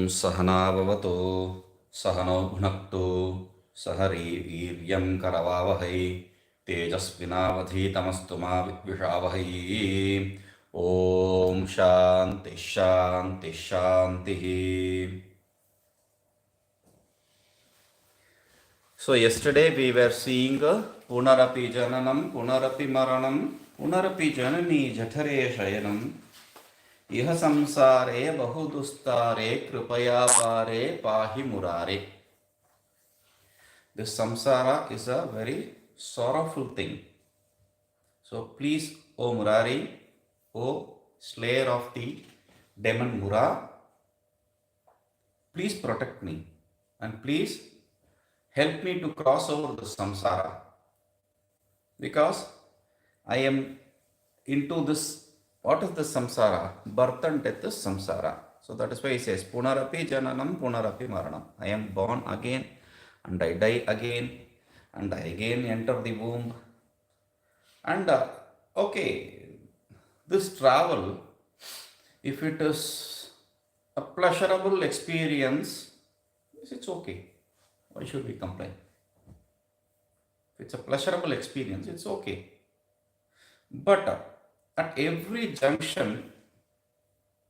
सहनाववतु सहनौ भुनक्तु सह वीर्यं करवावहै तेजस्विनावधीतमस्तु मा विद्विषावहै। ॐ शान्ति शान्ति शान्तिः। So yesterday we were seeing Punarapi Jananam, Punarapi Maranam, Punarapi Janani Jathare Shayanam, Iha Samsare Bahudustare Kripaya Pare Pahi Murare. This samsara is a very sorrowful thing. So please, O Murari, O slayer of the demon Mura, please protect me and please help me to cross over the samsara, because I am into this. What is the samsara? Birth and death is samsara. So that is why he says Punarapi Jananam, Punarapi Maranam. I am born again and I die again and I again enter the womb. And okay, this travel, if it is a pleasurable experience, it's okay. Why should we complain? If it's a pleasurable experience, it's okay. But at every junction,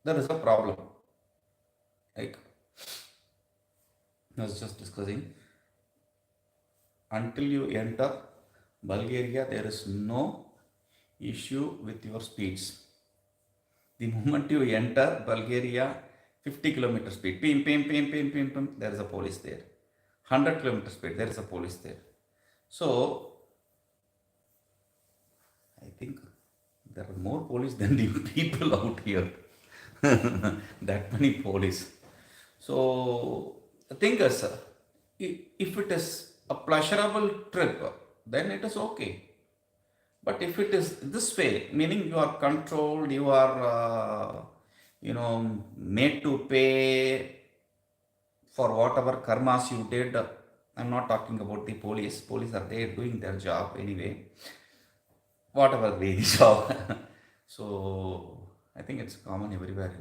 there is a problem. Like I was just discussing, until you enter Bulgaria, there is no issue with your speeds. The moment you enter Bulgaria, 50 kilometer speed, pim, pim, pim, pim, pim, pim, there is a police there. 100 kilometer speed, there is a police there. So, I think there are more police than the people out here. That many police. So, the thing is, if it is a pleasurable trip, then it is okay. But if it is this way, meaning you are controlled, you are, made to pay for whatever karmas you did. I'm not talking about the police. Police are there doing their job anyway. Whatever the job. So I think it's common everywhere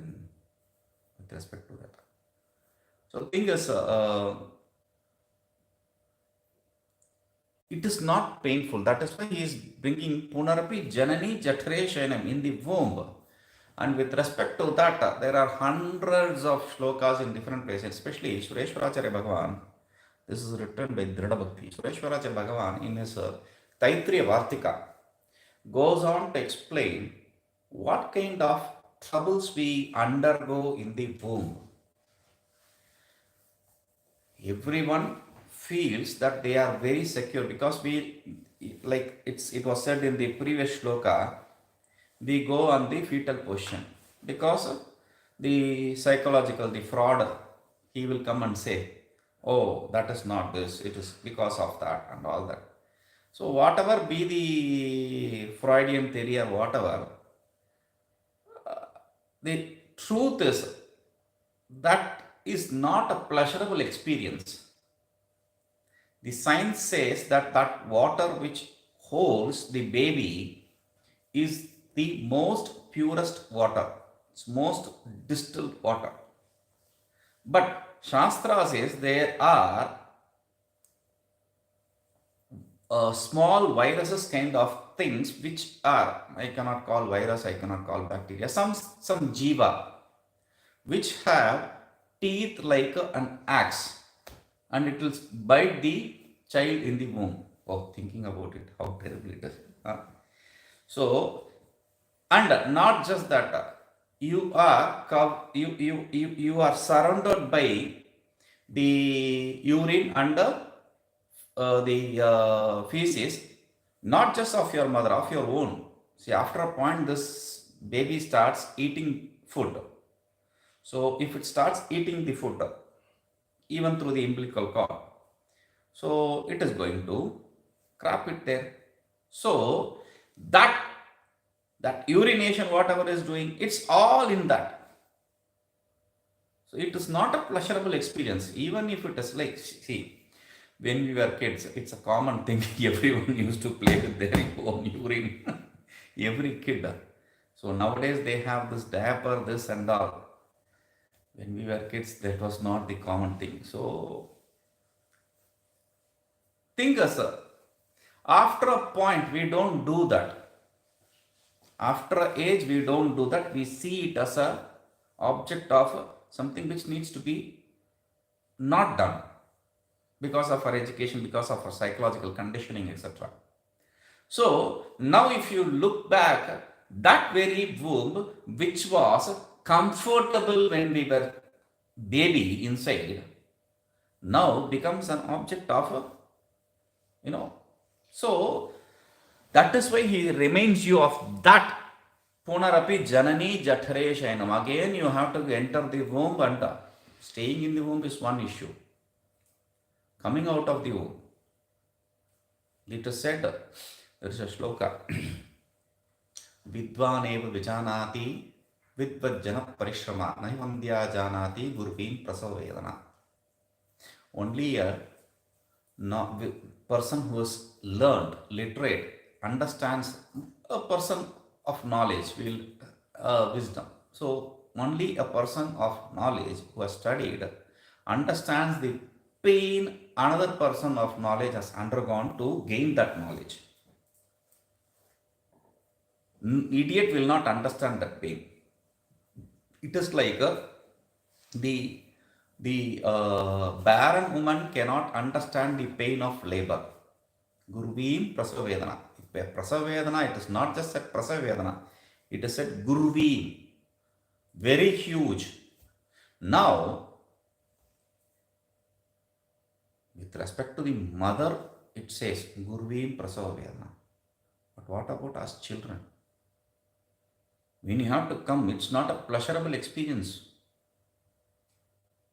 with respect to that. So the thing is, it is not painful. That is why he is bringing Punarapi Janani Jatre Shayanam, in the womb. And with respect to that, there are hundreds of shlokas in different places, especially Sureshwaracharya Bhagavan. This is written by Dhrida Bhakti. Sureshwaracharya Bhagavan, in his Taitriya Vartika, goes on to explain what kind of troubles we undergo in the womb. Everyone feels that they are very secure because it was said in the previous shloka, we go on the fetal position because the psychological, the fraud, he will come and say, oh, that is not this, it is because of that and all that. So whatever be the Freudian theory or whatever, the truth is that is not a pleasurable experience. The science says that water which holds the baby is the most purest water. It's most distilled water. But Shastra says there are small viruses kind of things which are, I cannot call virus, I cannot call bacteria, some jiva which have teeth like an axe, and it will bite the child in the womb. Oh, thinking about it, how terrible it is. So, and not just that, you are surrounded by the urine and the feces, not just of your mother, of your own. See, after a point, this baby starts eating food. So, if it starts eating the food, even through the umbilical cord, so it is going to crap it there. So that urination, whatever is doing, it's all in that. So it is not a pleasurable experience, even if it is like, see, when we were kids, it's a common thing. Everyone used to play with their own urine. Every kid. So nowadays they have this diaper, this and all. When we were kids, that was not the common thing. So think as a, after a point, we don't do that. After a age, we don't do that. We see it as a object of something which needs to be not done because of our education, because of our psychological conditioning, etc. So now if you look back, that very womb which was comfortable when we were baby inside, now becomes an object of, you know. So that is why he reminds you of that. Punarapi Janani Jathare Shainam. Again, you have to enter the womb, and staying in the womb is one issue. Coming out of the womb. It is said, there is a shloka. Vidvaneva Vijanati Vidvajjana Parishrama Naivandhya Janati Gurvim Prasava Vedana. Only a person who is learned, literate, understands, a person of knowledge, will wisdom. So only a person of knowledge who has studied understands the pain another person of knowledge has undergone to gain that knowledge. Idiot will not understand that pain. It is like the barren woman cannot understand the pain of labor. Gurvim Prasava Vedana. Prasava Vedana, it is not just said Prasava Vedana, it is said Gurvim. Very huge. Now, with respect to the mother, it says Gurvim Prasava Vedana. But what about us children? When you have to come, it's not a pleasurable experience.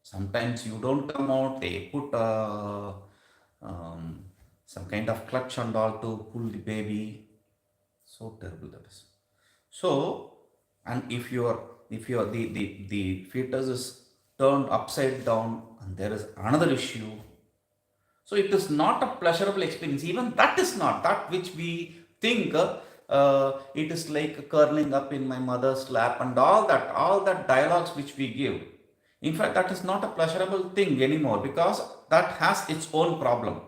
Sometimes you don't come out, they put some kind of clutch and all to pull the baby. So terrible that is. So, and if the fetus is turned upside down, and there is another issue. So it is not a pleasurable experience. Even that is not that which we think. It is like curling up in my mother's lap and all that dialogues which we give. In fact, that is not a pleasurable thing anymore, because that has its own problem.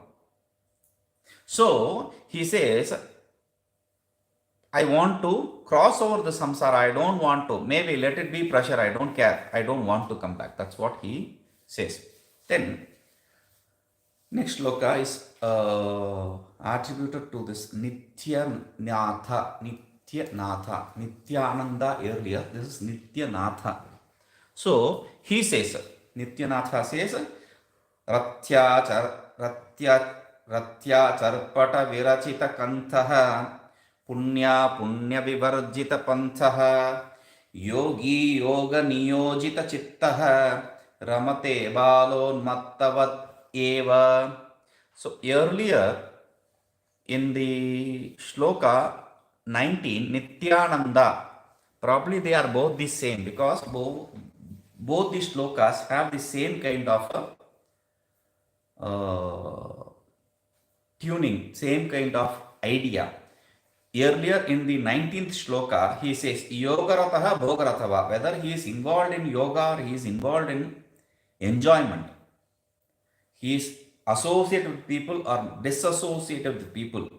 So he says, I want to cross over the samsara. I don't want to. Maybe let it be pressure. I don't care. I don't want to come back. That's what he says. Then next shloka is attributed to this Nityanatha, Nityananda earlier. This is Nityanatha. So he says, Nityanatha says, Ratyacharpata virachita kantha punya vivarjita pantha yogi yoga niyojita chittaha ramate balonmattavat eva. So earlier in the shloka 19, Nityananda, probably they are both the same, because both the shlokas have the same kind of tuning, same kind of idea. Earlier in the 19th shloka, he says, Yogarataha Bhogaratava, whether he is involved in yoga or he is involved in enjoyment, he is associated with people or disassociated with people.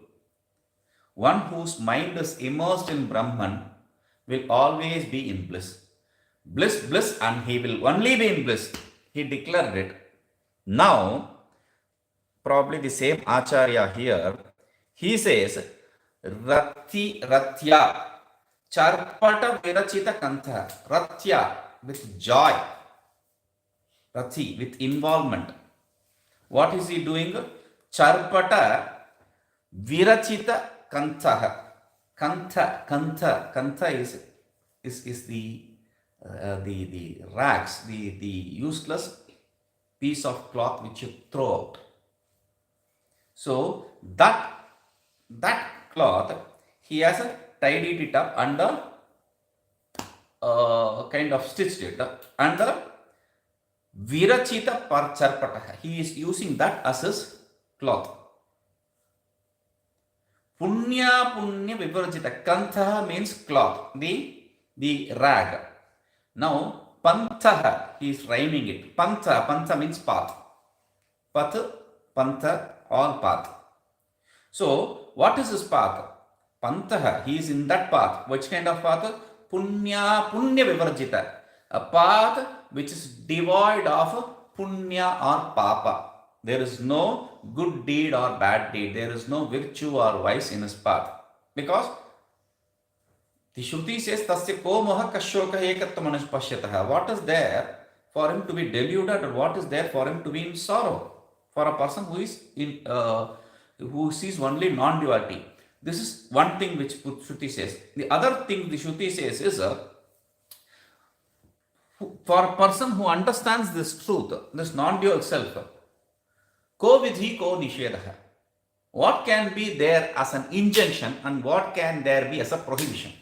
One whose mind is immersed in Brahman will always be in bliss. Bliss, bliss, and he will only be in bliss. He declared it. Now, probably the same Acharya here, he says, Ratya, Charpata Virachita Kantha, Ratya, with joy, Rati, with involvement. What is he doing? Charpata Virachita Kantha. Kantha is the rags, the useless piece of cloth which you throw out. So that cloth, he has tidied it up and kind of stitched it and virachita charpata. He is using that as his cloth. Punya vivarjita. Kantha means cloth, the rag. Now, Pantha, he is rhyming it. Pantha means path. Path, pantha, or path. So, what is his path? Pantha, he is in that path. Which kind of path? Punya vivarjita. A path which is devoid of punya or papa. There is no good deed or bad deed. There is no virtue or vice in his path. Because the Shruti says, Tasya ko moha kashoka ekattamanash pashyataha. What is there for him to be deluded, or what is there for him to be in sorrow? For a person who is in who sees only non-duality. This is one thing which Shruti says. The other thing the Shruti says is for a person who understands this truth, this non-dual self, ko vidhi ko nishedaha. What can be there as an injunction and what can there be as a prohibition?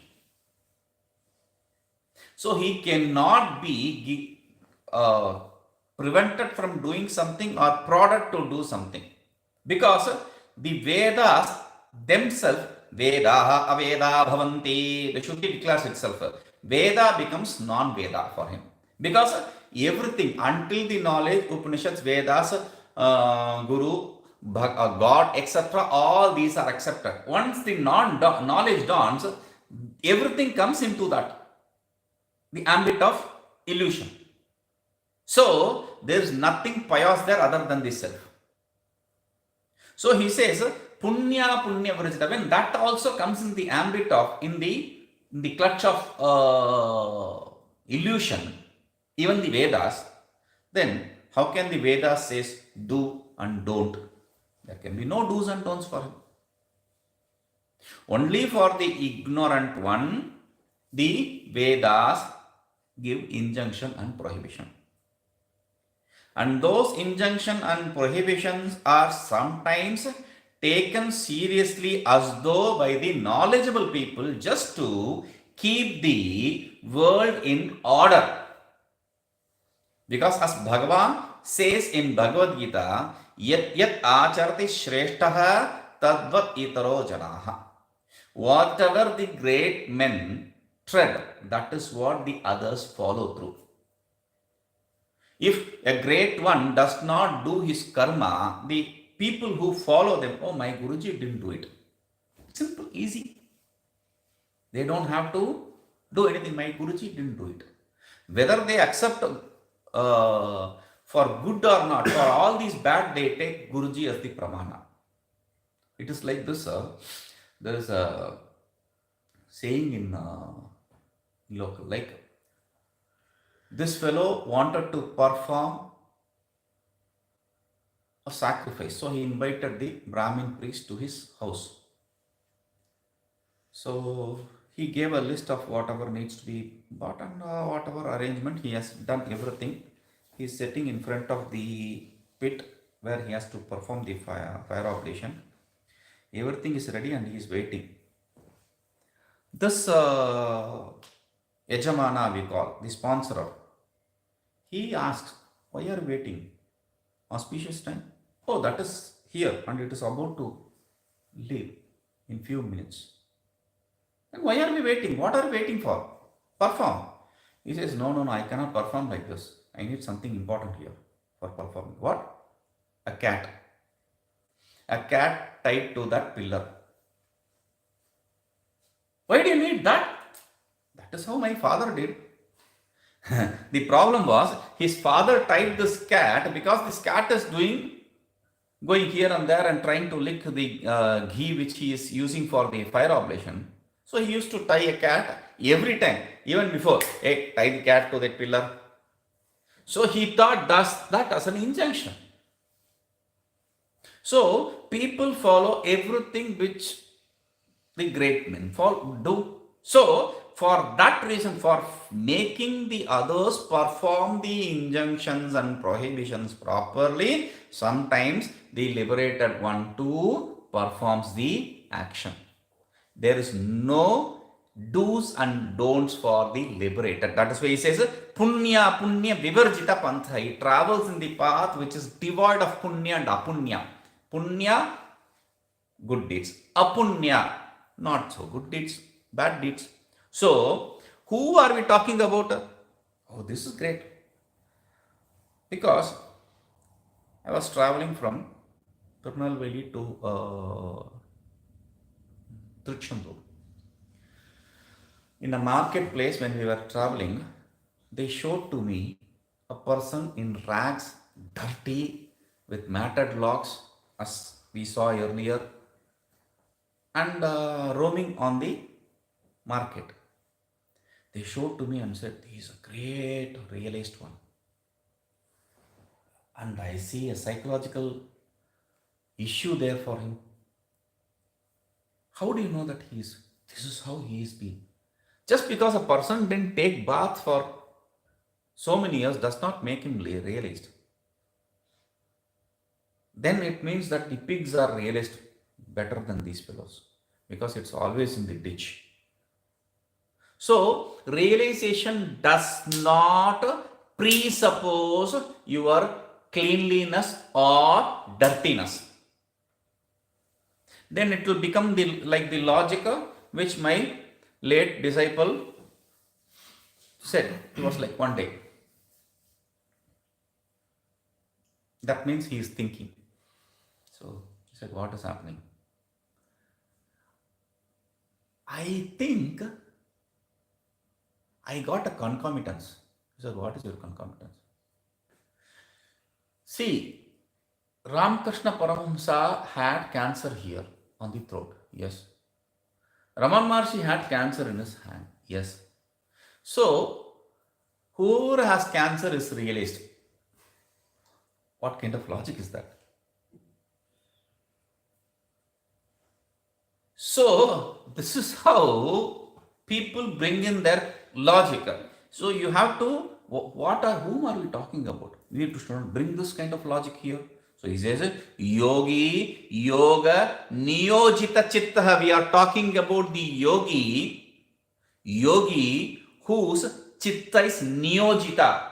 So he cannot be prevented from doing something or prodded to do something. Because the Vedas themselves, Vedaha Aveda Bhavanti, the Shruti declares itself, Veda becomes non-Veda for him. Because everything, until the knowledge, Upanishads, Vedas, Guru, God, etc., all these are accepted. Once the knowledge dawns, everything comes into that, the ambit of illusion. So, there is nothing pious there other than the self. So, he says, Punya Vrajita, when that also comes in the ambit of, in the clutch of illusion, even the Vedas, then how can the Vedas says do and don't? There can be no do's and don'ts for him. Only for the ignorant one, the Vedas give injunction and prohibition. And those injunction and prohibitions are sometimes taken seriously as though by the knowledgeable people just to keep the world in order. Because as Bhagavan says in Bhagavad Gita, Yat yat acharati shreshtaha tadvat itaro janaha. Whatever the great men tread, that is what the others follow through. If a great one does not do his karma, the people who follow them, oh, my Guruji didn't do it. Simple, easy. They don't have to do anything. My Guruji didn't do it. Whether they accept for good or not, for all these bad, they take Guruji as the pramana. It is like this. There is a saying in local, like, this fellow wanted to perform a sacrifice. So he invited the Brahmin priest to his house. So he gave a list of whatever needs to be bought and whatever arrangement. He has done everything. He is sitting in front of the pit where he has to perform the fire oblation. Everything is ready and he is waiting. This Yajamana, we call, the sponsor, he asks, why are you waiting? Auspicious time? Oh, that is here and it is about to leave in few minutes. And why are we waiting? What are we waiting for? Perform. He says, no, I cannot perform like this. I need something important here for performing. What? A cat. A cat tied to that pillar. Why do you need that? That is how my father did. The problem was his father tied this cat because this cat is going here and there and trying to lick the ghee which he is using for the fire oblation. So he used to tie a cat every time, even before. Hey, tie the cat to that pillar. So he thought that as an injunction. So people follow everything which the great men do. So for that reason, for making the others perform the injunctions and prohibitions properly, sometimes the liberated one too performs the action. There is no do's and don'ts for the liberated. That is why he says, Punya Vivarjita Pantha. He travels in the path which is devoid of Punya and Apunya. Punya, good deeds. Apunya, not so good deeds, bad deeds. So, who are we talking about? Oh, this is great. Because I was traveling from Tirunelveli to Tiruchendur. In a marketplace, when we were traveling, they showed to me a person in rags, dirty, with matted locks, as we saw earlier, and roaming on the market. They showed to me and said, he is a great realist one. And I see a psychological issue there for him. How do you know that this is how he is being? Just because a person didn't take bath for so many years does not make him realist. Then it means that the pigs are realist better than these fellows, because it's always in the ditch. So, realization does not presuppose your cleanliness or dirtiness. Then it will become like the logic which my late disciple said. He was like, one day. That means he is thinking. So he said, what is happening? I think I got a concomitance. He said, what is your concomitance? See, Ramakrishna Paramahamsa had cancer here on the throat. Yes. Raman Maharshi had cancer in his hand. Yes. So, whoever has cancer is realist. What kind of logic is that? So, this is how people bring in their logic. So, you have to, whom are we talking about? We need to bring this kind of logic here. So, he says, yogi, yoga, niyojita chitta. We are talking about the yogi whose chitta is niyojita,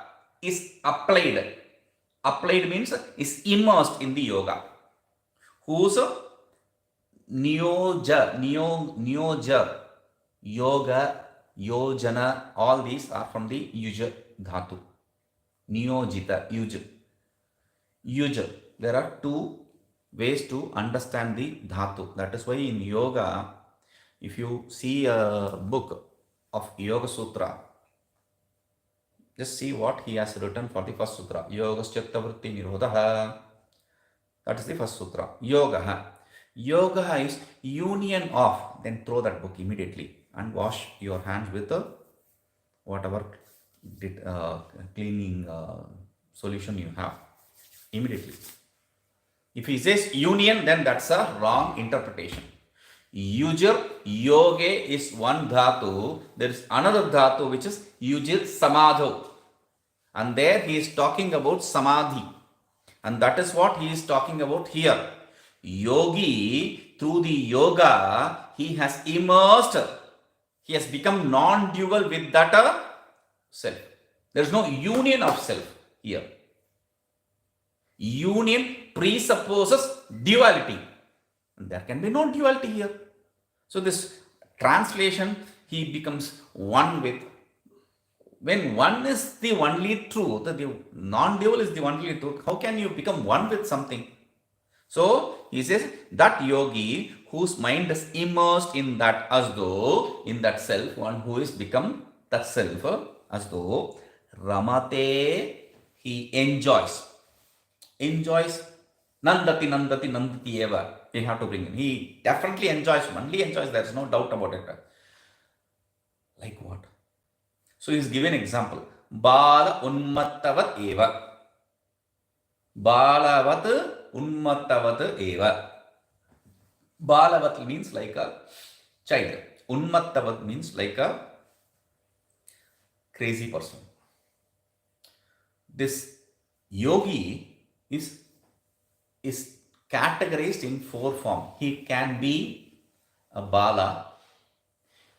is applied. Applied means is immersed in the yoga. Whose niyoja, yoga, yojana, all these are from the yuja dhatu. Niyojita, yuja. There are two ways to understand the dhatu. That is why in yoga, if you see a book of Yoga Sutra, just see what he has written for the first sutra. Yogaschatta vritti nirodha. That is the first sutra. Yoga. Yoga is union of. Then throw that book immediately and wash your hands with whatever cleaning solution you have. Immediately. If he says union, then that's a wrong interpretation. Yujir, yoge is one dhatu. There is another dhatu which is yujir samadho. And there he is talking about samadhi. And that is what he is talking about here. Yogi, through the yoga, he has immersed. He has become non-dual with that self. There is no union of self here. Union presupposes duality. There can be no duality here. So this translation, he becomes one with. When one is the only truth, the non-dual is the only truth, how can you become one with something? So he says that yogi whose mind is immersed in that as though, in that self, one who is become that self as though, ramate, he enjoys. Nandati eva. We have to bring in. He definitely enjoys, only enjoys, there is no doubt about it. Like what? So he is given example. Bala unmattavat eva. Balavat unmattavat eva. Balavat means like a child. Unmattavat means like a crazy person. This yogi is categorized in four forms. He can be a bala.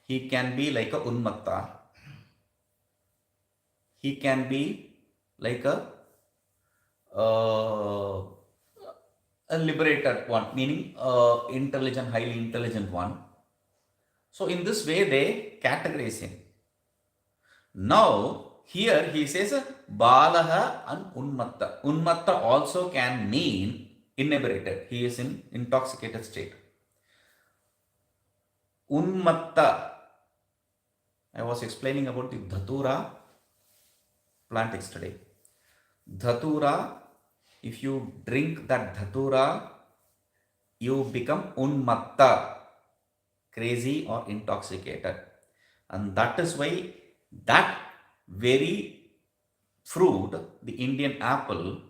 He can be like a unmatta. He can be like a liberated one, meaning intelligent, highly intelligent one. So in this way they categorize him. Now here he says Balaha and Unmatta. Unmatta also can mean inebriated. He is in intoxicated state. Unmatta. I was explaining about the Dhatura plant yesterday. Dhatura, if you drink that Dhatura, you become Unmatta, crazy or intoxicated. And that is why that very fruit, the Indian apple,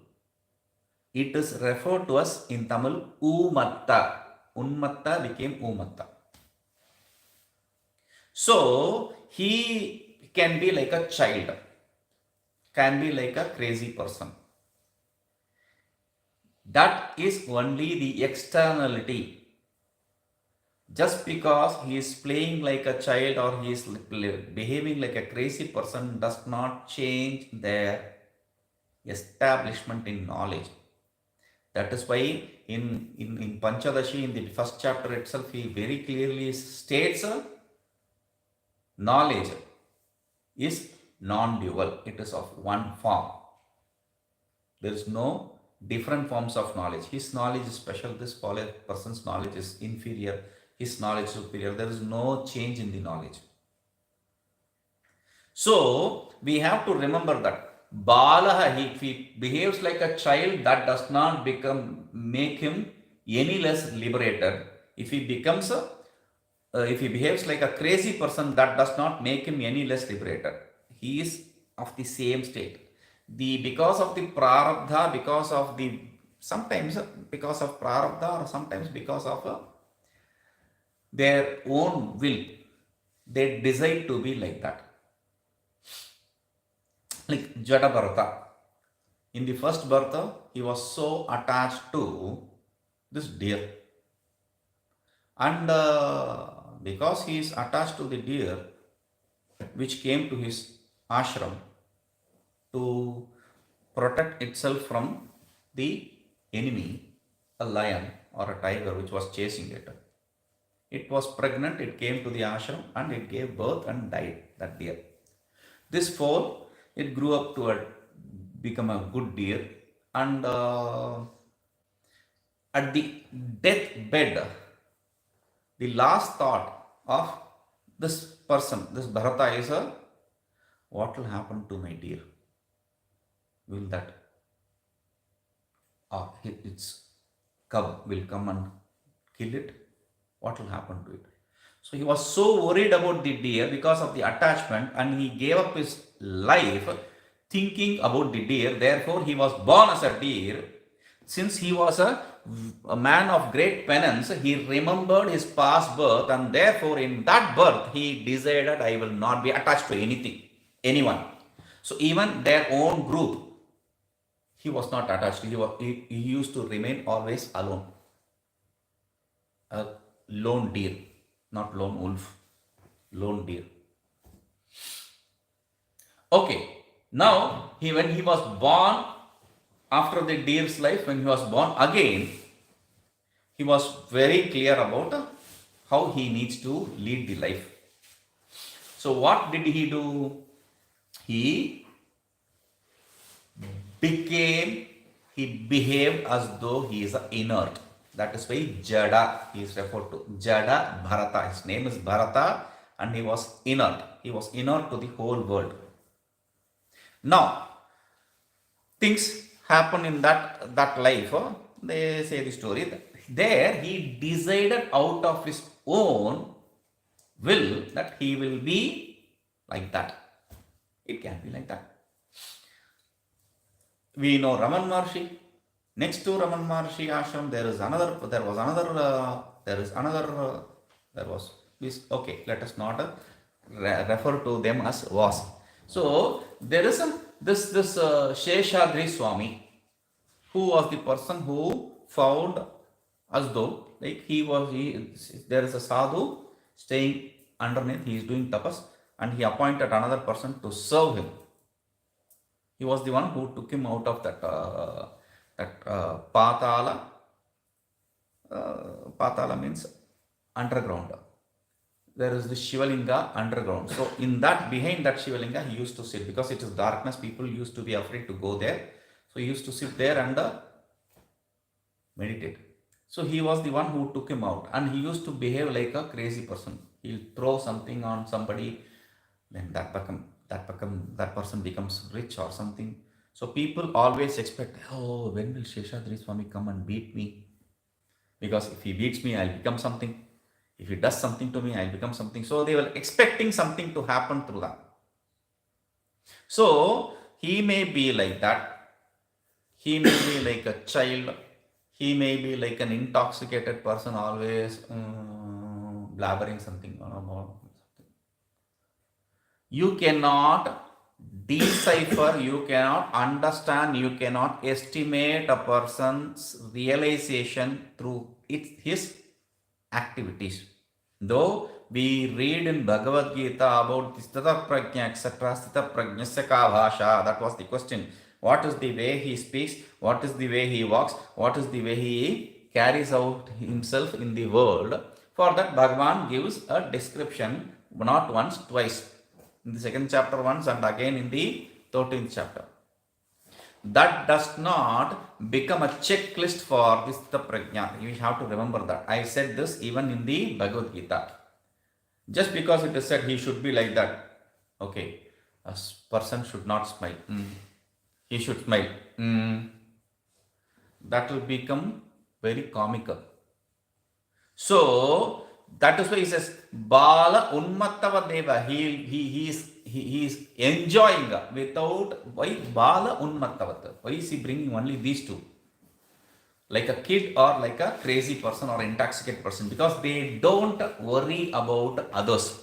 it is referred to as in Tamil Umatta. Unmatta became Umatta. So he can be like a child, can be like a crazy person. That is only the externality. Just because he is playing like a child or he is behaving like a crazy person does not change their establishment in knowledge. That is why in Panchadashi, in the first chapter itself, he very clearly states knowledge is non-dual. It is of one form. There is no different forms of knowledge. His knowledge is special. This person's knowledge is inferior. His knowledge is superior. There is no change in the knowledge. So we have to remember that Balaha, if he behaves like a child, that does not make him any less liberated. If he behaves like a crazy person, that does not make him any less liberated. He is of the same state. Because of the prarabdha, sometimes because of prarabdha, or sometimes because of their own will, they decide to be like that. Like Jada Bharata. In the first birth, he was so attached to this deer. And because he is attached to the deer, which came to his ashram to protect itself from the enemy, a lion or a tiger which was chasing it. It was pregnant, it came to the ashram and it gave birth and died, that deer. This foal, it grew up to become a good deer, and at the deathbed, the last thought of this person, this Bharata, is what will happen to my deer? Will that its cub will come and kill it? What will happen to it? So he was so worried about the deer because of the attachment, and he gave up his life thinking about the deer. Therefore, he was born as a deer. Since he was a man of great penance, he remembered his past birth, and therefore in that birth he decided, I will not be attached to anyone. So even their own group, he was not attached. He used to remain always alone. A lone deer, not lone wolf, lone deer. Okay, now when he was born, after the deer's life, when he was born again, he was very clear about how he needs to lead the life. So what did he do? He behaved as though he is inert. That is why Jada he is referred to. Jada Bharata. His name is Bharata, and he was inert. He was inert to the whole world. Now, things happen in that life. They say the story. There he decided out of his own will that he will be like that. It can be like that. We know Raman Maharshi. Next to Raman Maharshi ashram, okay, let us not refer to them as was. So there is this Sheshadri Swami, who was the person who found as though like there is a sadhu staying underneath, he is doing tapas, and he appointed another person to serve him. He was the one who took him out of that Patala. Patala means underground. there is the Shivalinga underground. So in that, behind that Shivalinga, he used to sit because it is darkness. People used to be afraid to go there. So he used to sit there and meditate. So he was the one who took him out, and he used to behave like a crazy person. He'll throw something on somebody, then that person becomes rich or something. So people always expect, oh, when will Sheshadri Swami come and beat me? Because if he beats me, I'll become something. If he does something to me, I'll become something. So they were expecting something to happen through that. So he may be like that. He may be like a child. He may be like an intoxicated person, always blabbering something. You cannot decipher, you cannot understand, you cannot estimate a person's realization through his activities. Though we read in Bhagavad Gita about Sthita Prajna, etc., Sthita Prajnasya ka bhasha, that was the question. What is the way he speaks? What is the way he walks? What is the way he carries out himself in the world? For that, Bhagavan gives a description, not once, twice. In the second chapter once, and again in the 13th chapter. That does not become a checklist for this the prajna. You have to remember that. I said this even in the Bhagavad Gita. Just because it is said he should be like that. Okay, a person should not smile. He should smile. That will become very comical. So that is why he says Bala Unmattava Deva. He is enjoying without. Why Bala Unmattavata? Why is he bringing only these two? Like a kid or like a crazy person or intoxicated person, because they don't worry about others.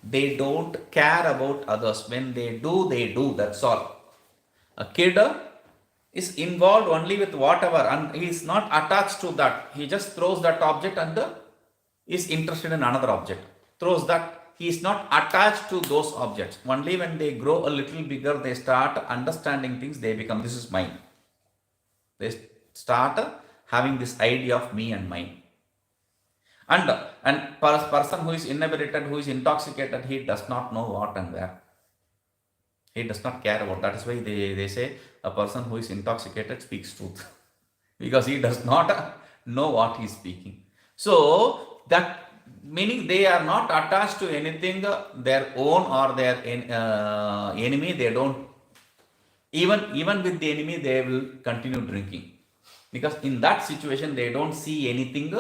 They don't care about others. When they do. That's all. A kid is involved only with whatever, and he is not attached to that. He just throws that object and is interested in another object. Throws that. He is not attached to those objects. Only when they grow a little bigger, they start understanding things. They become, this is mine. They start having this idea of me and mine. And person who is inebriated, who is intoxicated, he does not know what and where. He does not care about. That is why they say a person who is intoxicated speaks truth. Because he does not know what he is speaking. So that meaning they are not attached to anything, their own or their enemy. They don't, even with the enemy, they will continue drinking. Because in that situation, they don't see anything.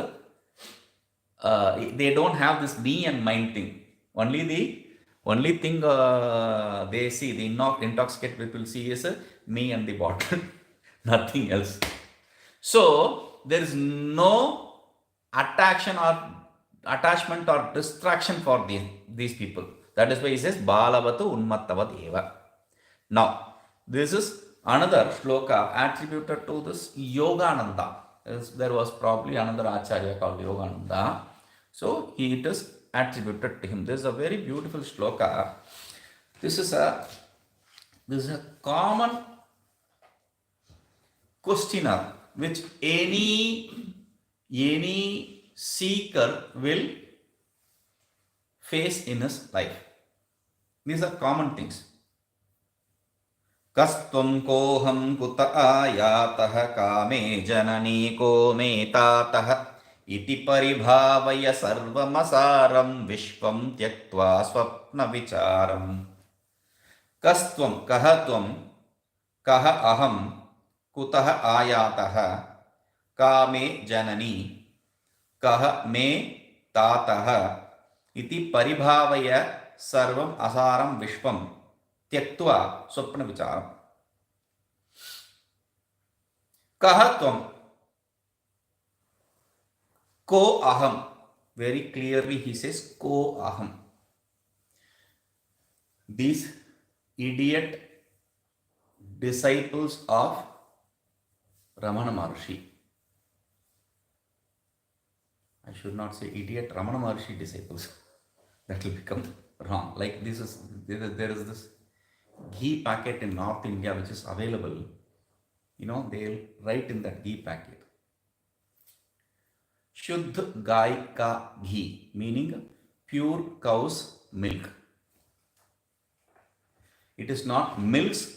They don't have this me and mine thing. Only thing they see, the intoxicated people see is me and the bottle, nothing else. So there is no attachment or distraction for these people. That is why he says Balavatu Unmattavad Eva. Now, this is another shloka attributed to this Yogananda. There was probably another Acharya called Yogananda. So it is attributed to him. This is a very beautiful shloka. This is a common questioner which any seeker will face in his life. These are common things. Kastvam koham kuta ayatah kame janani ko me tatah iti paribhavaya sarvamasaram vishvam tyaktva swapna vicharam. Kastvam, kahatvam, kaha aham, kutah ayatah, kame janani, kaha me tatah, iti paribhavaya sarvam asaram vishvam tyaktva swapna vicharam. Kahatvam, ko aham. Very clearly he says ko aham. These idiot disciples of Ramana Maharshi. I should not say idiot Ramana Maharshi disciples. That will become wrong. Like there is this ghee packet in North India which is available. They'll write in that ghee packet Shuddh Gai Ka Ghee, meaning pure cow's milk. It is not milk's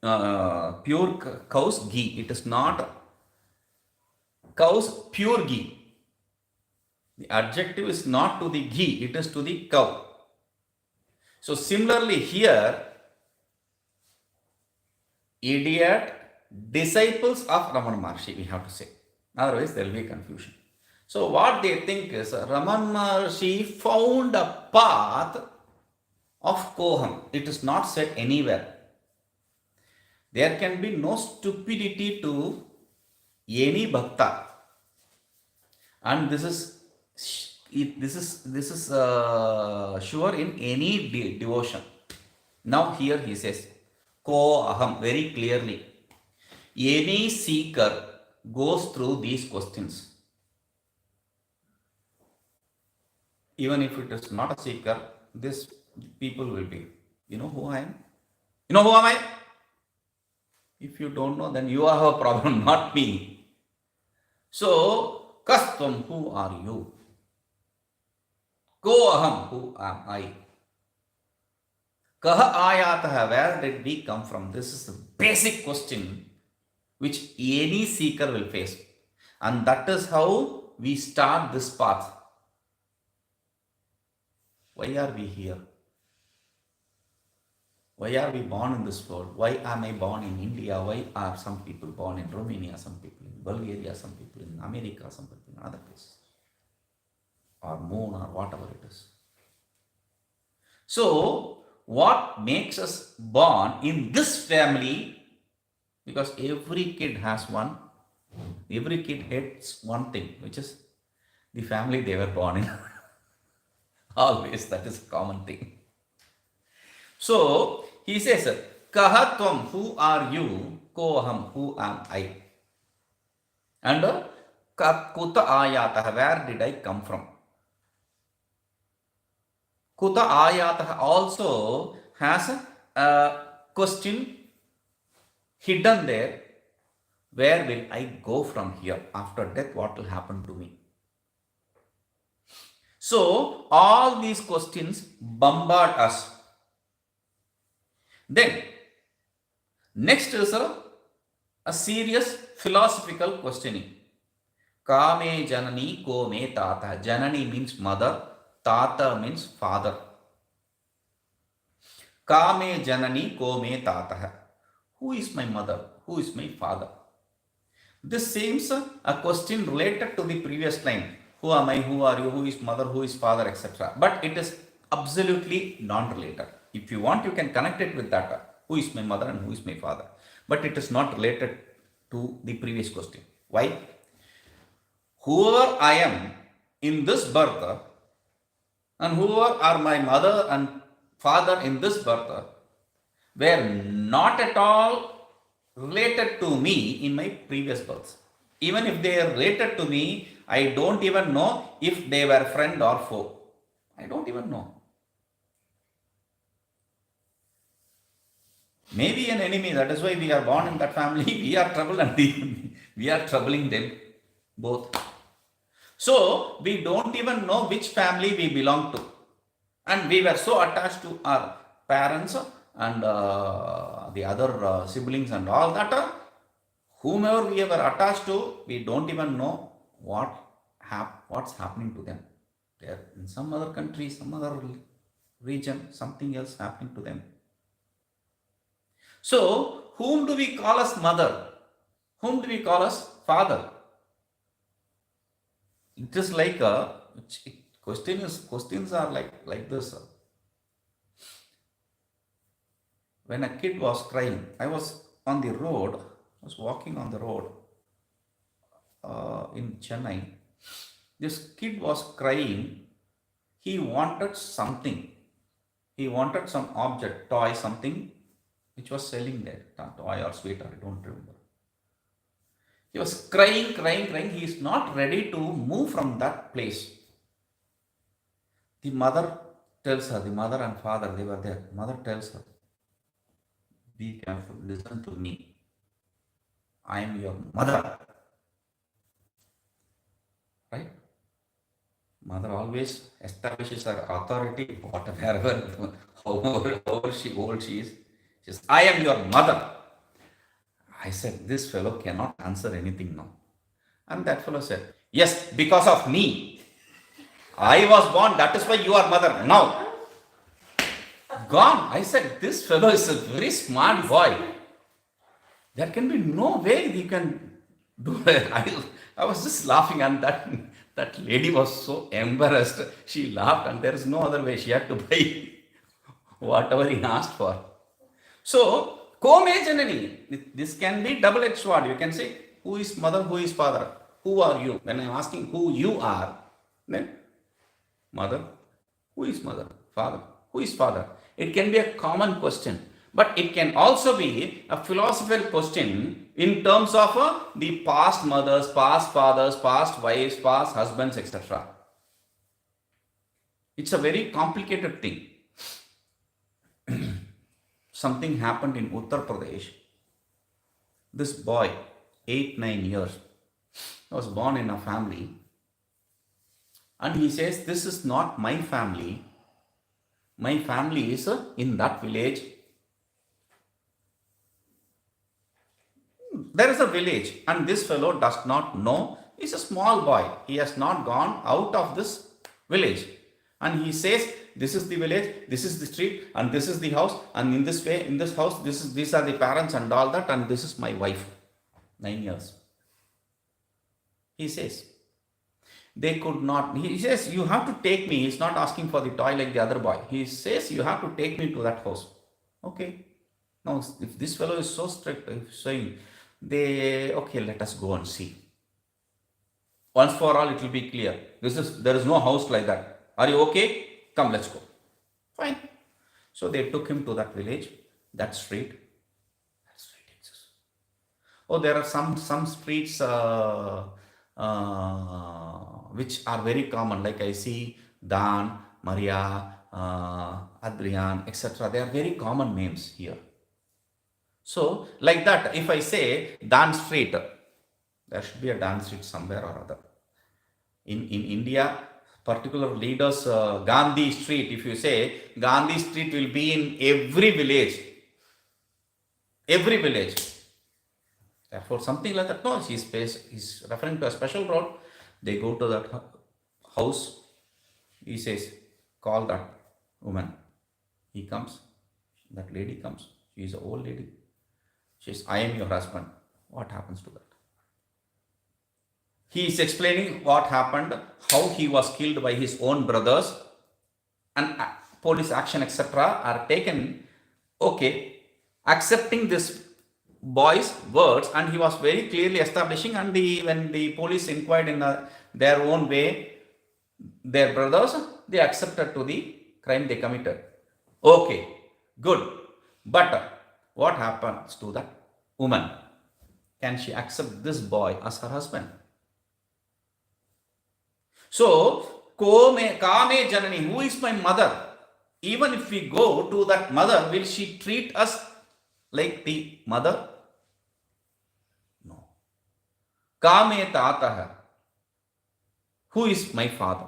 pure cow's ghee. It is not cow's pure ghee. The adjective is not to the ghee, it is to the cow. So similarly here, idiot, disciples of Ramana Maharshi, we have to say. Otherwise there will be confusion. So what they think is Ramana Maharshi found a path of Koham. It is not said anywhere. There can be no stupidity to any bhakta. And this is sure in any devotion. Now here he says, Ko aham, very clearly. Any seeker goes through these questions. Even if it is not a seeker, this people will be, you know who I am? You know who am I? If you don't know, then you have a problem, not me. So, Kastvam, who are you? Ko aham, who am I? Kaha ayataha, where did we come from? This is the basic question which any seeker will face. And that is how we start this path. Why are we here? Why are we born in this world? Why am I born in India? Why are some people born in Romania, some people in Bulgaria, some people in America, some people in other places? Or moon or whatever it is. So, what makes us born in this family? Because every kid has one, every kid hates one thing, which is the family they were born in. Always, that is a common thing. So, he says, Kahatvam, who are you? Koham, who am I? And Kuta ayatah, where did I come from? Kuta ayatah also has a question hidden there. Where will I go from here? After death, what will happen to me? So, all these questions bombard us. Then, next is a serious philosophical questioning. Kame janani ko me tata. Janani means mother, tata means father. Kame janani ko me tata. Who is my mother? Who is my father? This seems a question related to the previous line. Who am I? Who are you? Who is mother? Who is father? Etc. But it is absolutely non-related. If you want, you can connect it with that. Who is my mother and who is my father? But it is not related to the previous question. Why? Whoever I am in this birth and whoever are my mother and father in this birth were not at all related to me in my previous births. Even if they are related to me, I don't even know if they were friend or foe. I don't even know. Maybe an enemy, that is why we are born in that family. We are trouble and we are troubling them both. So, we don't even know which family we belong to. And we were so attached to our parents and the other siblings and all that. Whomever we were attached to, we don't even know what's happening to them. They are in some other country, some other region, something else happening to them. So, whom do we call as mother? Whom do we call as father? It is like questions are like this. When a kid was crying, I was on the road, I was walking on the road in Chennai. This kid was crying. He wanted something. He wanted some object, toy, something which was selling there, toy or sweeter, I don't remember. He was crying. He is not ready to move from that place. The mother tells her, the mother and father, they were there. Mother tells her, be careful, listen to me. I am your mother. Right? Mother always establishes her authority, whatever, however she old she is. She says, I am your mother. I said, this fellow cannot answer anything now. And that fellow said, yes, because of me. I was born, that is why you are mother. Now, gone. I said, this fellow is a very smart boy. There can be no way he can do it. I was just laughing, and that lady was so embarrassed. She laughed, and there is no other way. She had to buy whatever he asked for. So, Kome Janani, this can be double-edged sword. You can say, who is mother, who is father? Who are you? When I am asking who you are, then mother, who is mother? Father, who is father? It can be a common question, but it can also be a philosophical question in terms of the past mothers, past fathers, past wives, past husbands, etc. It's a very complicated thing. Something happened in Uttar Pradesh. This boy, 8-9 years, was born in a family, and he says, this is not my family. My family is in that village. There is a village, and this fellow does not know. He's a small boy. He has not gone out of this village. And he says, this is the village, this is the street, and this is the house, and in this way, in this house, these are the parents and all that, and this is my wife. 9 years. He says, they could not. He says, you have to take me. He's not asking for the toy like the other boy. He says, you have to take me to that house. Okay. Now, if this fellow is so strict, saying, okay, let us go and see. Once for all, it will be clear. There is no house like that. Are you okay? Come, let's go. Fine. So they took him to that village, that street. That street exists. Oh, there are some streets which are very common. Like I see Dan, Maria, Adrian, etc. They are very common names here. So, like that, if I say Dan Street, there should be a Dan Street somewhere or other. In India, particular leaders, Gandhi Street, if you say, Gandhi Street will be in every village. Every village. Therefore, something like that. No, he's referring to a special road. They go to that house. He says, call that woman. He comes. That lady comes. She is an old lady. She says, I am your husband. What happens to that? He is explaining what happened, how he was killed by his own brothers, and police action, etc. are taken. Okay, accepting this boy's words, and he was very clearly establishing, and when the police inquired in their own way, their brothers, they accepted to the crime they committed. Okay, good. But what happens to that woman? Can she accept this boy as her husband? So, Kame Janani, who is my mother? Even if we go to that mother, will she treat us like the mother? No. Kame Tataha, who is my father?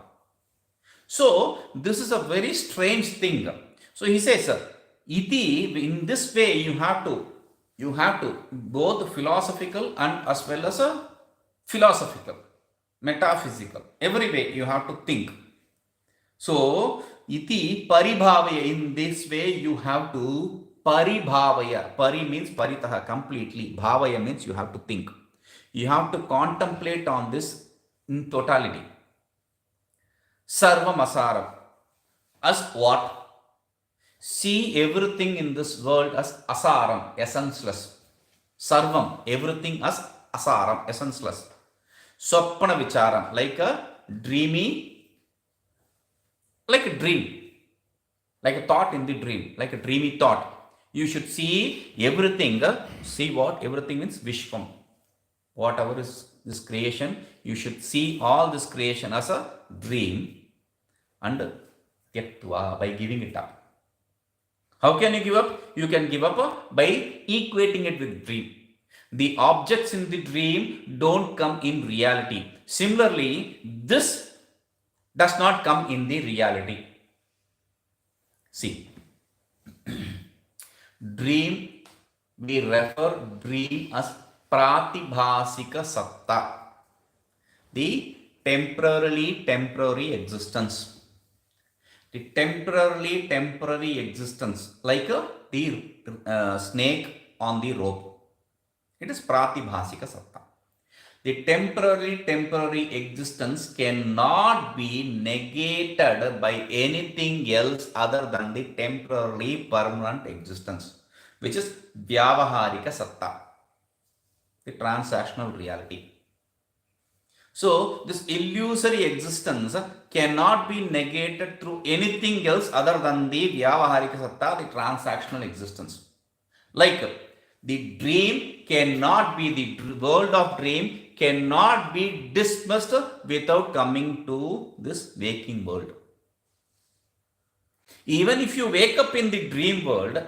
So, this is a very strange thing. So, he says, Iti, in this way, you have to both philosophical and as well as a philosophical, metaphysical. Every way you have to think. So, iti paribhavaya, in this way you have to paribhavaya. Pari means paritaha, completely. Bhavaya means you have to think. You have to contemplate on this in totality. Sarvam asaram. As what? See everything in this world as asaram, essenceless. Sarvam, everything as asaram, essenceless. Swapna vicharam, like a dreamy, like a dream, like a thought in the dream, like a dreamy thought. You should see everything, see what? Everything means Vishwam. Whatever is this creation, you should see all this creation as a dream and Tyaktva, by giving it up. How can you give up? You can give up by equating it with dream. The objects in the dream don't come in reality. Similarly, this does not come in the reality. See, dream, we refer dream as pratibhasika satta, the temporary existence. The temporary existence, like the snake on the rope. It is pratibhasika satta. The temporary existence cannot be negated by anything else other than the temporarily permanent existence, which is vyavaharika satta, the transactional reality. So, this illusory existence cannot be negated through anything else other than the vyavaharika satta, the transactional existence. Like the dream cannot be, the world of dream cannot be dismissed without coming to this waking world. Even if you wake up in the dream world,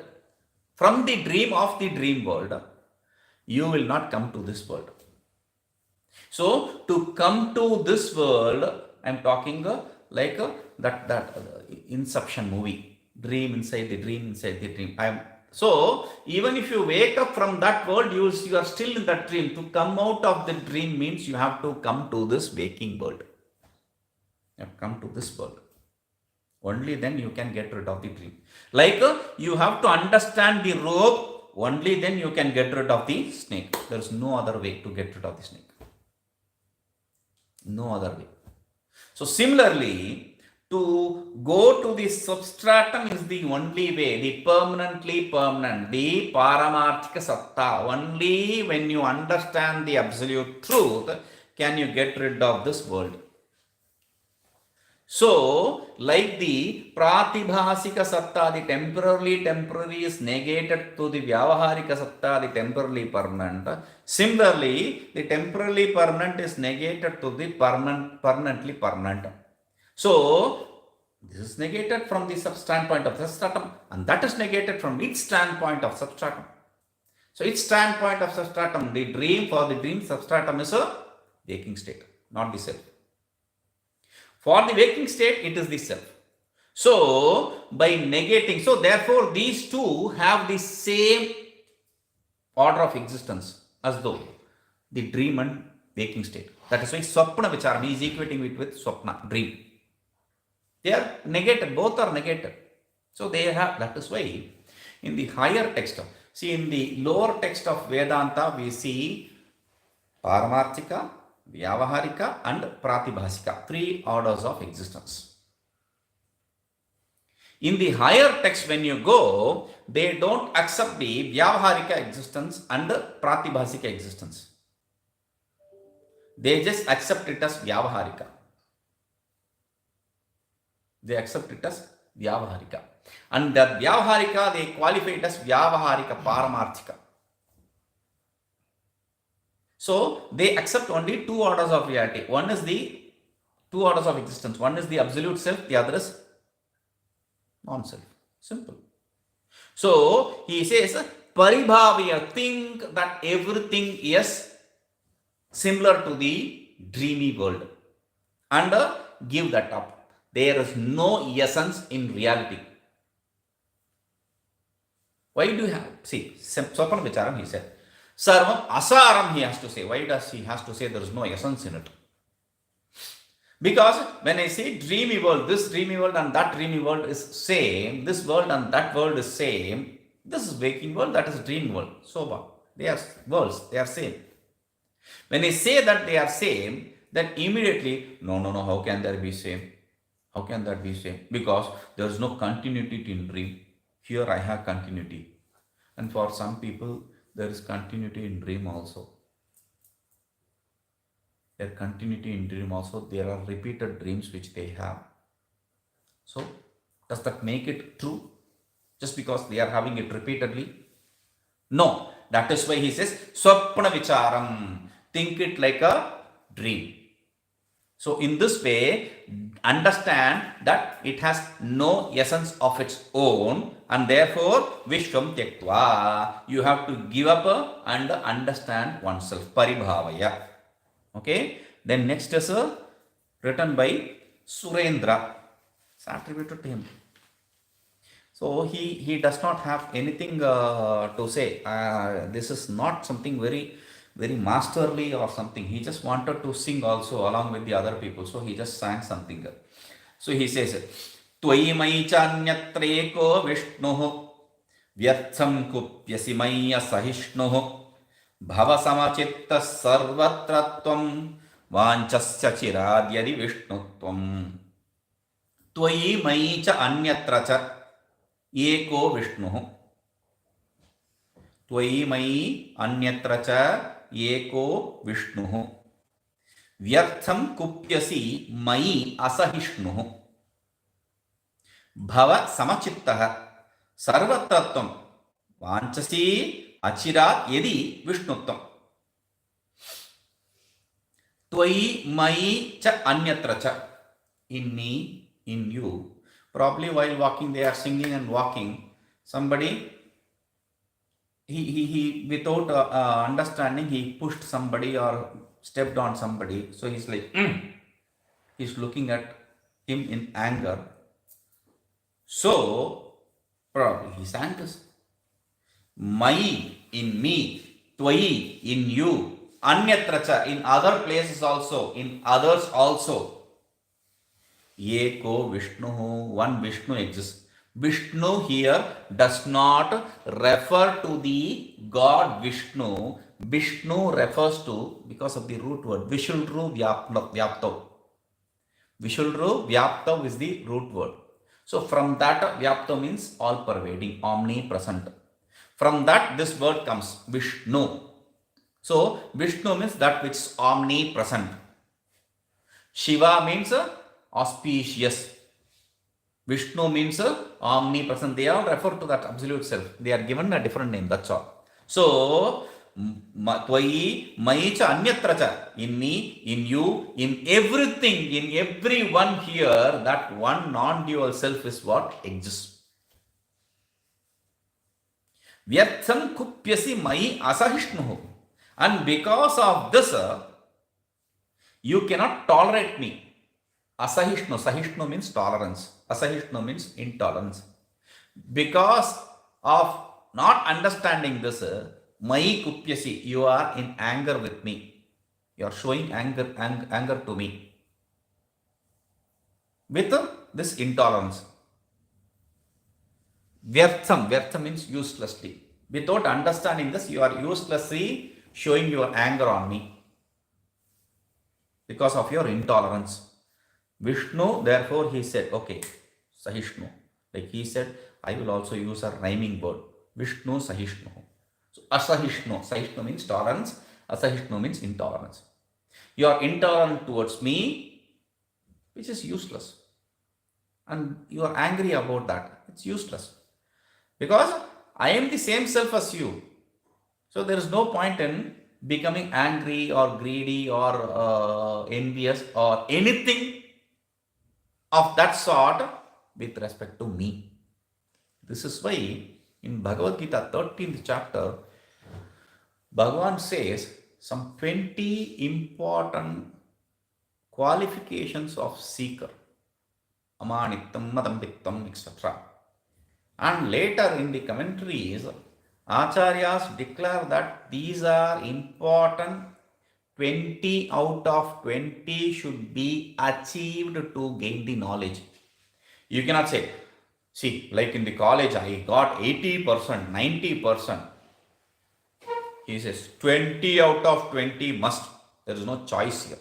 from the dream of the dream world, you will not come to this world. So, to come to this world, I am talking like that Inception movie, dream inside the dream inside the dream. So, even if you wake up from that world, you are still in that dream. To come out of the dream means you have to come to this waking world. You have to come to this world. Only then you can get rid of the dream. Like you have to understand the rope, only then you can get rid of the snake. There is no other way to get rid of the snake. No other way. So, similarly, to go to the substratum is the only way, the permanently permanent, the paramarthika satta. Only when you understand the absolute truth can you get rid of this world. So, like the pratibhasika satta, the temporary is negated to the vyavaharika satta, the temporarily permanent. Similarly, the temporarily permanent is negated to the permanently permanent. So, this is negated from the standpoint of substratum, and that is negated from its standpoint of substratum. So, its standpoint of substratum, the dream, for the dream substratum is a waking state, not the self. For the waking state, it is the self. So, by negating, so therefore these two have the same order of existence as though the dream and waking state. That is why Swapna Vicharam, he is equating it with Swapna, dream. They are negated, both are negated. So, they have, that is why in the higher text, see in the lower text of Vedanta, we see Paramarthika, Vyavaharika and Pratibhasika, three orders of existence. In the higher text, when you go, they don't accept the Vyavaharika existence and Pratibhasika existence. They just accept it as Vyavaharika. They accept it as Vyavaharika. And that Vyavaharika, they qualify it as Vyavaharika Paramarthika. So, they accept only two orders of reality. One is the two orders of existence. One is the absolute self, the other is non-self. Simple. So, he says, Paribhavya, think that everything is similar to the dreamy world and give that up. There is no essence in reality. Why do you have, see, Swapana Vicharam, he said, Sarvam asaram, he has to say. Why does he has to say there is no essence in it? Because when I say dreamy world, this dreamy world and that dreamy world is same, this world and that world is same, this is waking world, that is dream world. So what? They are worlds, they are same. When I say that they are same, then immediately, no, how can there be same? How can that be same? Because there is no continuity in dream. Here I have continuity. And for some people, there is continuity in dream also. There continuity in dream also. There are repeated dreams which they have. So, does that make it true? Just because they are having it repeatedly? No. That is why he says, Swapna Vicharam. Think it like a dream. So, in this way, understand that it has no essence of its own, and therefore Vishwam Tyaktva. You have to give up and understand oneself. Paribhavaya. Okay. Then next is written by Surendra. It's attributed to him. So he does not have anything to say. This is not something very masterly or something. He just wanted to sing also along with the other people. So he just sang something. So he says, Tvai mai chanyatreko Vishnuh व्यर्थं कुप्यसि मयि असहिष्णुः भवसमचित्तः सर्वत्र त्वं वाञ्छस्य चिराद्यदि विष्णुत्वम् त्वयि मयि च अन्यत्र च एको विष्णुः त्वयि मयि अन्यत्र च एको विष्णुः व्यर्थं कुप्यसि मयि असहिष्णुः भव समचित्तः सर्वत्रत्वं वाञ्छसि अचिरात् यदि विष्णुत्वम् त्वयि मयि च अन्यत्र च in me, in you. Probably while walking, they are singing and walking. Somebody, he without understanding, he pushed somebody or stepped on somebody. So he's like, he's looking at him in anger. So probably he sang this. Mai in me, Tvai in you, Anyatra cha in other places also, in others also. Eko Vishnu, one Vishnu exists. Vishnu here does not refer to the God Vishnu. Vishnu refers to, because of the root word, Vishulru Vyaptav. Vishulru Vyaptav is the root word. So from that, Vyaptav means all pervading, omnipresent. From that, this word comes, Vishnu. So Vishnu means that which is omnipresent. Shiva means auspicious. Vishnu means omnipresent. They all refer to that absolute self. They are given a different name, that's all. So, Tvai, Mai cha Anyatra cha, in me, in you, in everything, in everyone here, that one non-dual self is what exists. Vyartham kupyasi Mai asahishnuhu. And because of this, you cannot tolerate me. Asahishnu, Sahishnu means tolerance. Asahishnu means intolerance. Because of not understanding this, Mai kupyasi, you are in anger with me. You are showing anger to me. With this intolerance. Vyartham means uselessly. Without understanding this, you are uselessly showing your anger on me. Because of your intolerance. Vishnu, therefore, he said, okay, Sahishnu. Like he said, I will also use a rhyming word. Vishnu Sahishnu. So, Asahishnu. Sahishnu means tolerance. Asahishnu means intolerance. You are intolerant towards me, which is useless. And you are angry about that. It's useless. Because I am the same self as you. So, there is no point in becoming angry or greedy or envious or anything of that sort with respect to me. This is why in Bhagavad Gita 13th chapter, Bhagavan says some 20 important qualifications of seeker. Amanittam, Madambittam, etc. And later in the commentaries, Acharyas declare that these are important. 20 out of 20 should be achieved to gain the knowledge. You cannot say, see, like in the college, I got 80%, 90%. He says 20 out of 20 must. There is no choice here.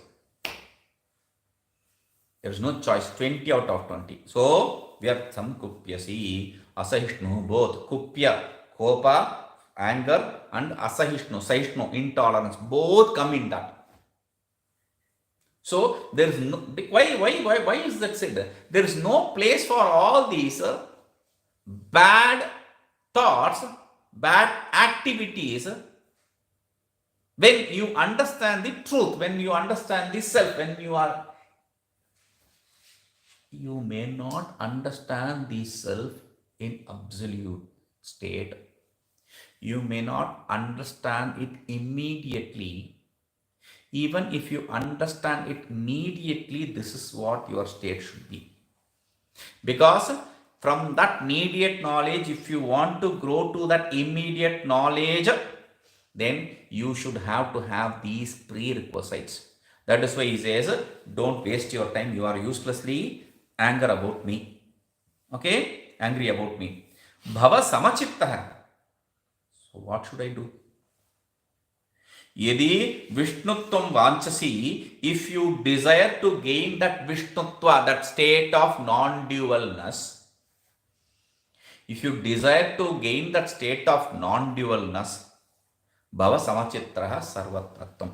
There is no choice. 20 out of 20. So, Vyartham Kupyasi, Asahishnu, both Kupya, Kopa, anger, and Asahishnu, Sahishnu, intolerance, both come in that. So, there is no, why is that said? There is no place for all these bad thoughts, bad activities. When you understand the truth, when you understand the self, when you may not understand the self in absolute state. You may not understand it immediately. Even if you understand it immediately, this is what your state should be. Because from that immediate knowledge, if you want to grow to that immediate knowledge, then you should have to have these prerequisites. That is why he says, don't waste your time. You are uselessly angry about me. Okay? Angry about me. Bhava samachittah. So what should I do? Yadi Vishnutvam vanchasi, if you desire to gain that Vishnutva, that state of non-dualness, if you desire to gain that state of non-dualness, bhava samachitraha sarvatratvam.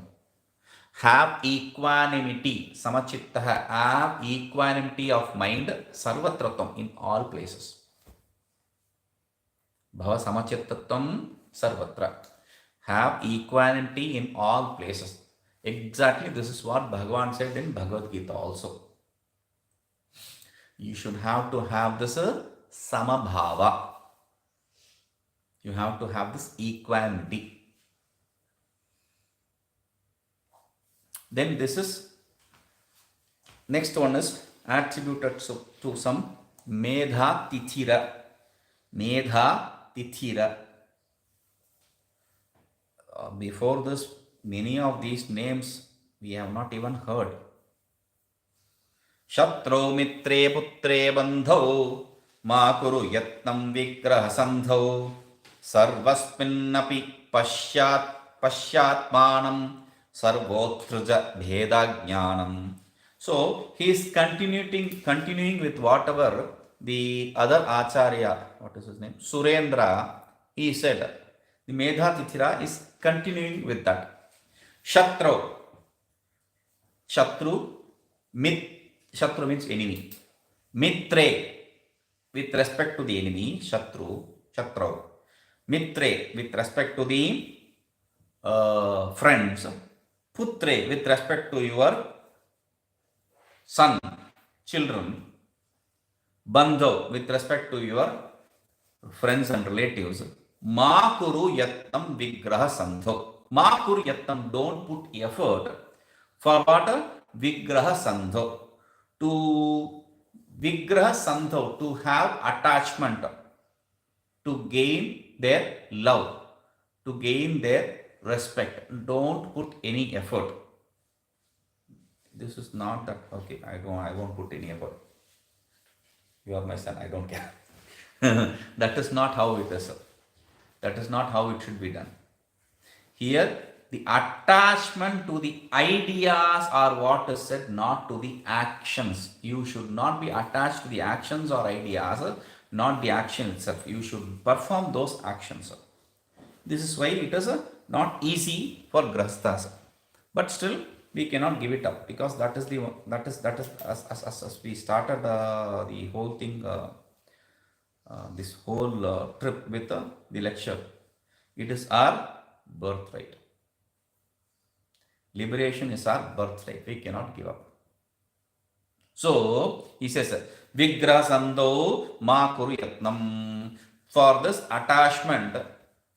Have equanimity, samachittaha, have equanimity of mind, sarvatratvam, in all places. Bhava samachittattvam sarvatra. Have equanimity in all places. Exactly this is what Bhagavan said in Bhagavad Gita also. You should have to have this samabhava. You have to have this equanimity. Then this is, next one is attributed to some Medha Tithira. Medha Tithira. Before this, many of these names we have not even heard. Shatro mitre putre bandho ma kuru yatnam vigraha sandho sarvasminnapi pashyatmanam sarvottruja bhedajnanam. So he is continuing with whatever the other Acharya, what is his name, Surendra, he said. The Medha Tithira is continuing with that. Shatru. Shatru means enemy. Mitre, with respect to the enemy, Shatru. Mitre, with respect to the friends. Putre, with respect to your son, children. Bandho, with respect to your friends and relatives. Ma kuru yattam vigraha sandho. Ma kuru yattam, don't put effort for what? Vigraha sandho. To vigraha sandho, to have attachment, to gain their love, to gain their respect. Don't put any effort. This is not that, okay, I won't put any effort. You are my son, I don't care. That is not how it is. That is not how it should be done. Here, the attachment to the ideas are what is said, not to the actions. You should not be attached to the actions or ideas, not the action itself. You should perform those actions. This is why it is not easy for grahasthas. But still, we cannot give it up, because that is as we started the whole thing. This whole trip with the lecture. It is our birthright. Liberation is our birthright. We cannot give up. So, he says, Vigraha sandho ma kuru yatnam. For this attachment,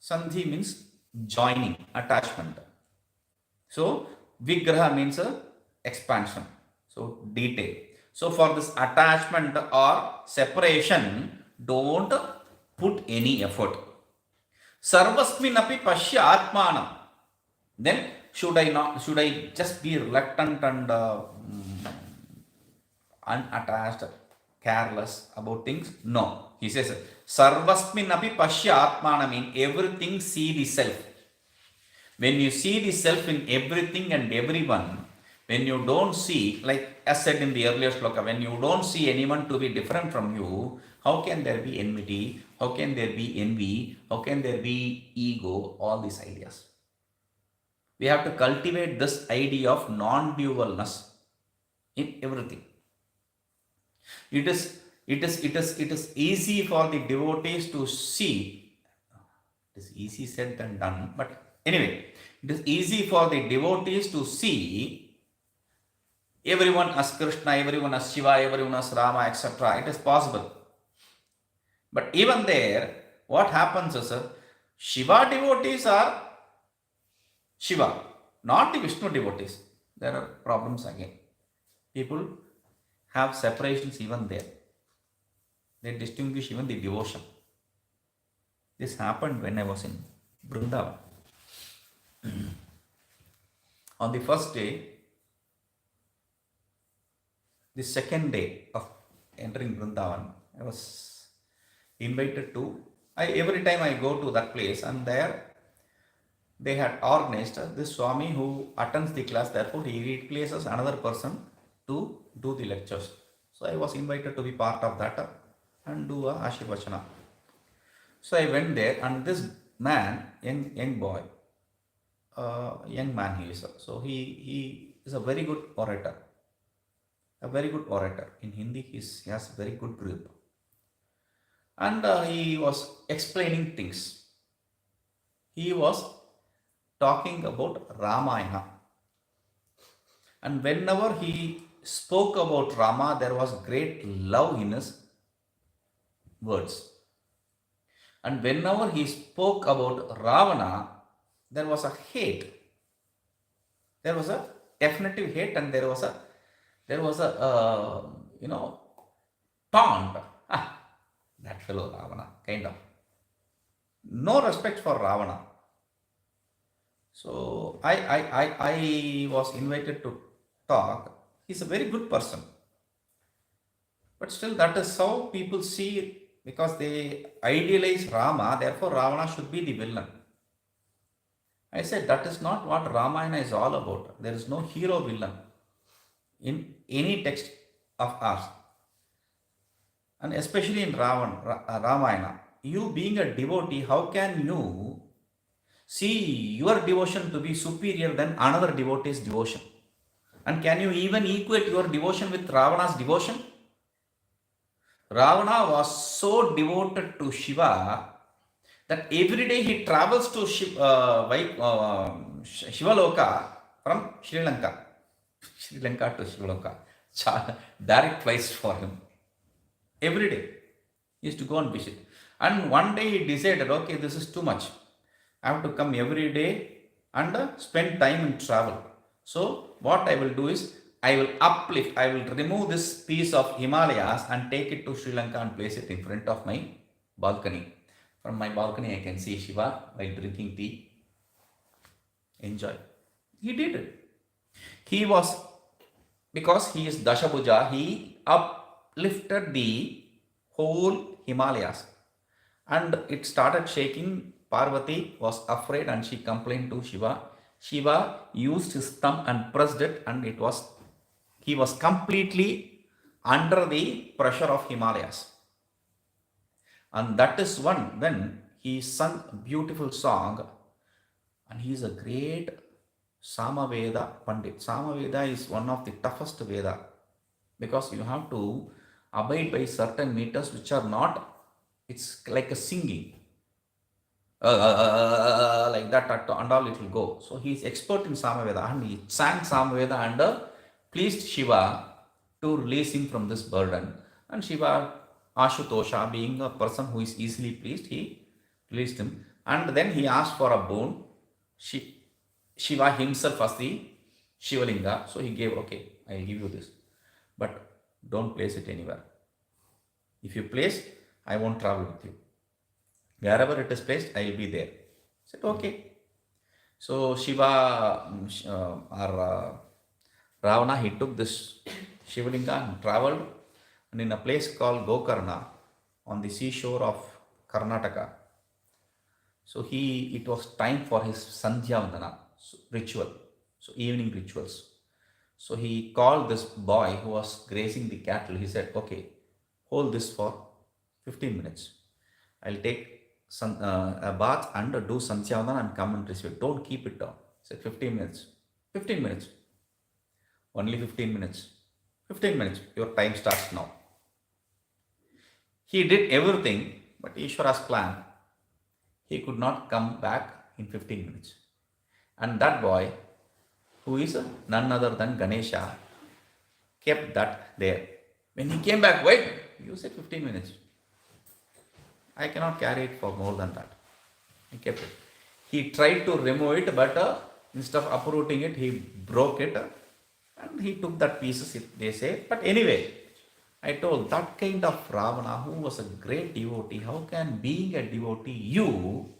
sandhi means joining, attachment. So, Vigraha means expansion. So, detail. So, for this attachment or separation, don't put any effort. Sarvasminapi pashya atmanam. Then should I just be reluctant and unattached, careless about things? No. He says, Sarvasminapi pashya atmanam, in everything see the self. When you see the self in everything and everyone, when you don't see, like as said in the earlier shloka, when you don't see anyone to be different from you, how can there be enmity? How can there be envy? How can there be ego? All these ideas. We have to cultivate this idea of non-dualness in everything. It is easy for the devotees to see. It is easy said than done, but anyway, it is easy for the devotees to see everyone as Krishna, everyone as Shiva, everyone as Rama, etc. It is possible. But even there, what happens is, Shiva devotees are Shiva. not the Vishnu devotees. There are problems again. People have separations even there. They distinguish even the devotion. This happened when I was in Vrindavan. On the first day, the second day of entering Vrindavan, I was invited to. Every time I go to that place, and there they had organized this Swami who attends the class, therefore he replaces another person to do the lectures. So I was invited to be part of that and do a Ashirvachana. So I went there, and this man, young boy, young man he is. So he is a very good orator. A very good orator. In Hindi, he has very good grip. And he was explaining things. He was talking about Ramayana. And whenever he spoke about Rama, there was great love in his words. And whenever he spoke about Ravana, there was a hate. There was a definitive hate, and there was a taunt. That fellow Ravana, kind of. No respect for Ravana. So I was invited to talk. He's a very good person. But still, that is how people see it, because they idealize Rama, therefore Ravana should be the villain. I said that is not what Ramayana is all about. There is no hero villain in any text of ours. And especially in Ramayana, you being a devotee, how can you see your devotion to be superior than another devotee's devotion? And can you even equate your devotion with Ravana's devotion? Ravana was so devoted to Shiva that every day he travels to Shivaloka from Sri Lanka. Sri Lanka to Shivaloka. Direct flights for him. Every day. He used to go and visit. And one day he decided, okay, this is too much. I have to come every day and spend time in travel. So what I will do is, I will uplift, I will remove this piece of Himalayas and take it to Sri Lanka and place it in front of my balcony. From my balcony, I can see Shiva while drinking tea. Enjoy. He did it. He was, because he is Dashabhuja, he uplifted the whole Himalayas. And it started shaking. Parvati was afraid and she complained to Shiva. Shiva used his thumb and pressed it, and he was completely under the pressure of Himalayas. And that is when he sung a beautiful song, and he is a great Samaveda Pandit. Samaveda is one of the toughest Veda, because you have to abide by certain meters which are not, it's like a singing. Like that, and all it will go. So he is expert in Samaveda, and he sang Samaveda and pleased Shiva to release him from this burden. And Shiva, Ashutosha, being a person who is easily pleased, he released him. And then he asked for a boon. Shiva himself as the Shivalinga. So he gave, okay, I will give you this. But don't place it anywhere. If you place, I won't travel with you. Wherever it is placed, I will be there. I said, okay. So Shiva or Ravana, he took this Shivalinga and traveled, and in a place called Gokarna on the seashore of Karnataka. So it was time for his Sandhya Vandana ritual, so evening rituals. So he called this boy who was grazing the cattle. He said, okay, hold this for 15 minutes. I'll take a bath and do Sandhya Vandana and come and receive it. Don't keep it down. He said 15 minutes. 15 minutes. Only 15 minutes. 15 minutes. Your time starts now. He did everything, but Ishvara's plan, he could not come back in 15 minutes. And that boy, who is none other than Ganesha, kept that there. When he came back, wait, you said 15 minutes. I cannot carry it for more than that. He kept it. He tried to remove it, but Instead of uprooting it, he broke it and he took that pieces, they say. But anyway, I told that kind of Ravana, who was a great devotee, how can being a devotee, you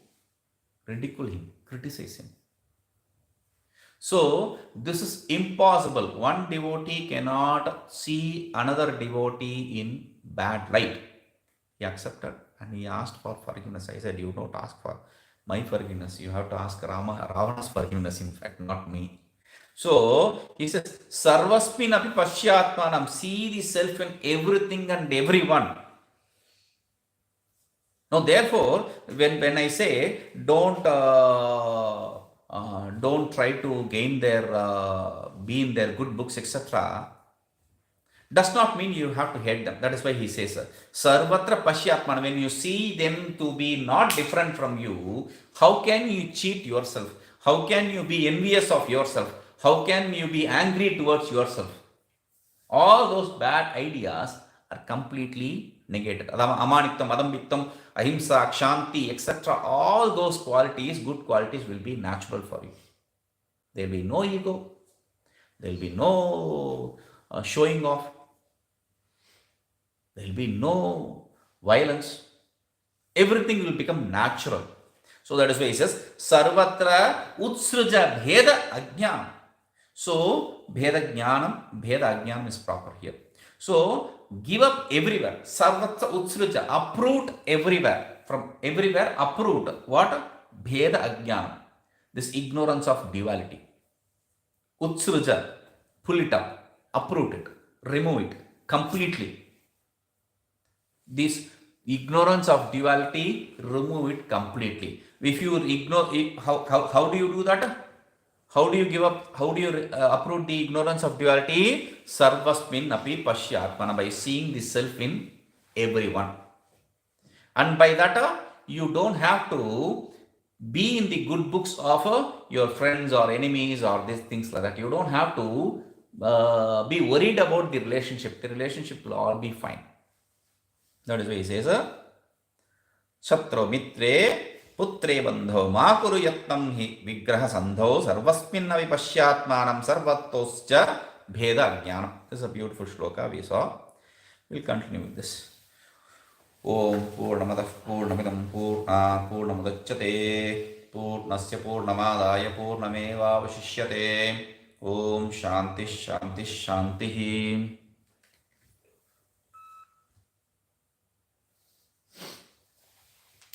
ridicule him, criticize him? So, this is impossible. One devotee cannot see another devotee in bad light. He accepted and he asked for forgiveness. I said, you don't ask for my forgiveness. You have to ask Ravana's forgiveness, in fact, not me. So he says, Sarvasmin api pashyatmanam, see the self in everything and everyone. Now, therefore, when I say don't try to gain their be in their good books, etc., does not mean you have to hate them. That is why he says, Sarvatra Pashyatman, when you see them to be not different from you, how can you cheat yourself? How can you be envious of yourself? How can you be angry towards yourself? All those bad ideas are completely negated. Amanittam, Adambittam, Ahimsa, Kshanti, etc. All those qualities, good qualities, will be natural for you. There will be no ego. There will be no showing off. There will be no violence. Everything will become natural. So that is why he says, Sarvatra Utsruja Bheda Ajnanam. So, Bheda Ajnanam is proper here. So, give up everywhere. Sarvatra Utsruja, uproot everywhere. From everywhere, uproot. What? Bheda Ajnanam. This ignorance of duality. Utsruja, pull it up, uproot it, remove it completely. This ignorance of duality, remove it completely. If you ignore it, how do you do that? How do you give up? How do you uproot the ignorance of duality? Sarvasmin api pashyatmana, by seeing the self in everyone. And by that, you don't have to be in the good books of your friends or enemies or these things like that. You don't have to be worried about the relationship. The relationship will all be fine. That is why he says, Shatro mitre putre bandho ma kuru yatnam hi vigraha sandho sarvasminna vipashyatmanam sarvatoscha bheda jnanam. This is a beautiful shloka we saw. We'll continue with this. Om Purnamadah Purnamidam Purnamudachyate Purnasya Purnamadaya Purnameva Vashishyate. Om Shanti Shanti Shanti.